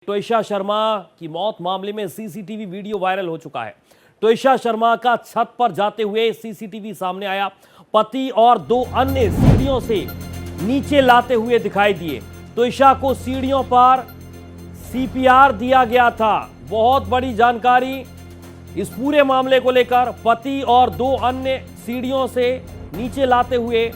त्विषा शर्मा की मौत मामले में सीसीटीवी वीडियो वायरल हो चुका है। त्विषा शर्मा का छत पर जाते हुए सीसीटीवी सामने आया। पति और दो अन्य सीढ़ियों से नीचे लाते हुए दिखाई दिए। त्विषा को सीढ़ियों पर सीपीआर दिया गया था। बहुत बड़ी जानकारी इस पूरे मामले को लेकर। पति और दो अन्य सीढ़ियों से नीचे लाते हुए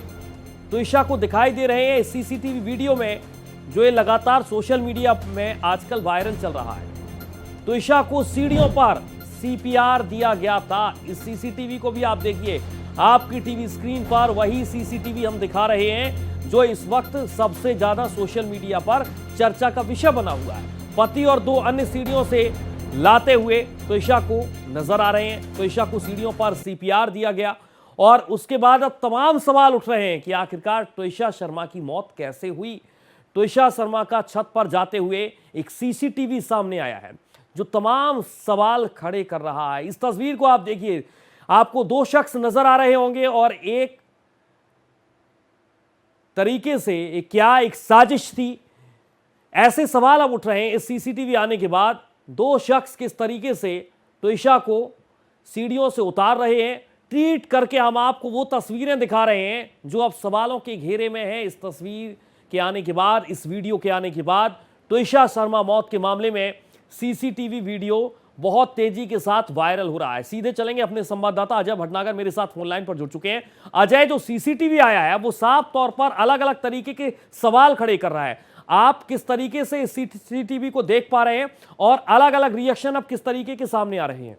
त्विषा को दिखाई दे रहे हैं इस सीसीटीवी वीडियो में, जो ये लगातार सोशल मीडिया में आजकल वायरल चल रहा है। त्विषा को सीढ़ियों पर सीपीआर दिया गया था। इस सीसीटीवी को भी आप देखिए, आपकी टीवी स्क्रीन पर वही सीसीटीवी हम दिखा रहे हैं जो इस वक्त सबसे ज्यादा सोशल मीडिया पर चर्चा का विषय बना हुआ है। पति और दो अन्य सीढ़ियों से लाते हुए त्विषा को नजर आ रहे हैं। त्विषा को सीढ़ियों पर सीपीआर दिया गया और उसके बाद अब तमाम सवाल उठ रहे हैं कि आखिरकार त्विषा शर्मा की मौत कैसे हुई। त्विषा शर्मा का छत पर जाते हुए एक सीसीटीवी सामने आया है जो तमाम सवाल खड़े कर रहा है। इस तस्वीर को आप देखिए, आपको दो शख्स नजर आ रहे होंगे और एक तरीके से क्या एक साजिश थी, ऐसे सवाल अब उठ रहे हैं इस सीसीटीवी आने के बाद। दो शख्स किस तरीके से त्विषा को सीढ़ियों से उतार रहे हैं, ट्वीट करके हम आपको वो तस्वीरें दिखा रहे हैं जो अब सवालों के घेरे में है। इस तस्वीर के आने के बाद, इस वीडियो के आने के बाद त्विषा शर्मा मौत के मामले में सीसीटीवी वीडियो बहुत तेजी के साथ वायरल हो रहा है। सीधे चलेंगे अपने संवाददाता अजय भटनागर मेरे साथ फोन लाइन पर जुड़ चुके हैं। अजय, जो सीसीटीवी आया है वो साफ तौर पर अलग अलग तरीके के सवाल खड़े कर रहा है। आप किस तरीके से इस सीसीटीवी को देख पा रहे हैं और अलग अलग रिएक्शन अब किस तरीके के सामने आ रहे हैं?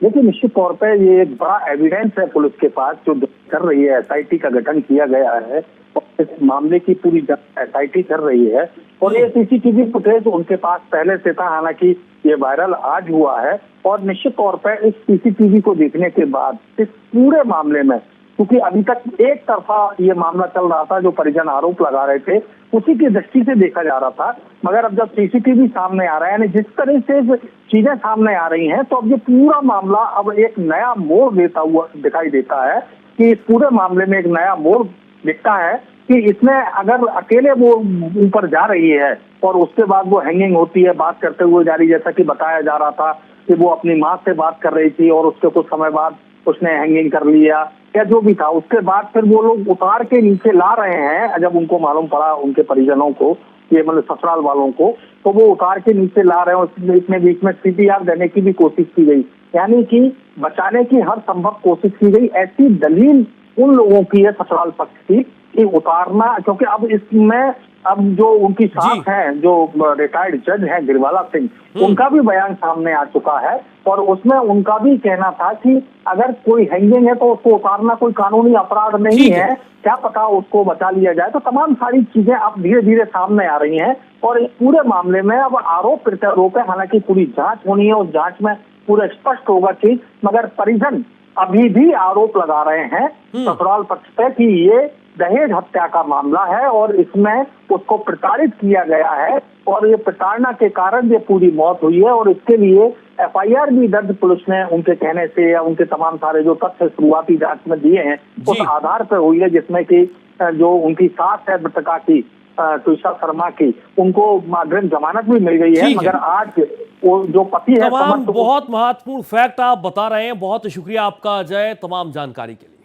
देखिए, निश्चित तौर पे ये एक बड़ा एविडेंस है पुलिस के पास जो कर रही है। एसआईटी का गठन किया गया है और इस मामले की पूरी एसआईटी कर रही है और ये सीसीटीवी फुटेज उनके पास पहले से था। हालांकि ये वायरल आज हुआ है और निश्चित तौर पे इस सीसीटीवी को देखने के बाद इस पूरे मामले में, क्योंकि अभी तक एक तरफा ये मामला चल रहा था, जो परिजन आरोप लगा रहे थे उसी की दृष्टि से देखा जा रहा था, मगर अब जब सीसीटीवी सामने आ रहा है, यानी जिस तरह से चीजें सामने आ रही हैं, तो अब ये पूरा मामला अब एक नया मोड़ देता हुआ दिखाई देता है कि इस पूरे मामले में एक नया मोड़ दिखता है कि इसमें अगर अकेले वो ऊपर जा रही है और उसके बाद वो हैंगिंग होती है, बात करते हुए जा रही, जैसा कि बताया जा रहा था कि वो अपनी माँ से बात कर रही थी और उसके कुछ समय बाद उसने हैंगिंग कर लिया या जो भी था, उसके बाद फिर वो लोग उतार के नीचे ला रहे हैं। जब उनको मालूम पड़ा, उनके परिजनों को, ये मतलब ससुराल वालों को, तो वो उतार के नीचे ला रहे हैं। इसमें बीच में सीपीआर देने की भी कोशिश की गई, यानी कि बचाने की हर संभव कोशिश की गई। ऐसी दलील उन लोगों की है ससुराल पक्ष की कि उतारना, क्योंकि अब इसमें अब जो उनकी सास हैं, जो रिटायर्ड जज हैं गिरवाला सिंह, उनका भी बयान सामने आ चुका है और उसमें उनका भी कहना था कि अगर कोई हैंगिंग है तो उसको उतारना कोई कानूनी अपराध नहीं है, क्या पता उसको बचा लिया जाए। तो तमाम सारी चीजें अब धीरे धीरे सामने आ रही हैं और इस पूरे मामले में अब आरोप प्रत्यारोप है। हालांकि पूरी जांच होनी है, उस जांच में पूरा स्पष्ट होगा कि, मगर परिजन अभी भी आरोप लगा रहे हैं ससुराल पक्ष पे कि ये दहेज हत्या का मामला है और इसमें उसको प्रताड़ित किया गया है और ये प्रताड़ना के कारण ये पूरी मौत हुई है। और इसके लिए एफआईआर भी दर्ज पुलिस ने उनके कहने से या उनके तमाम सारे जो तथ्य शुरुआती जांच में दिए हैं उस आधार पर हुई है, जिसमें कि जो उनकी सास है मृतका की, त्विषा शर्मा की, उनको अग्रिम जमानत भी मिल गई है। मगर आज वो जो पति है, बहुत महत्वपूर्ण फैक्ट आप बता रहे हैं। बहुत शुक्रिया आपका अजय, तमाम जानकारी के लिए।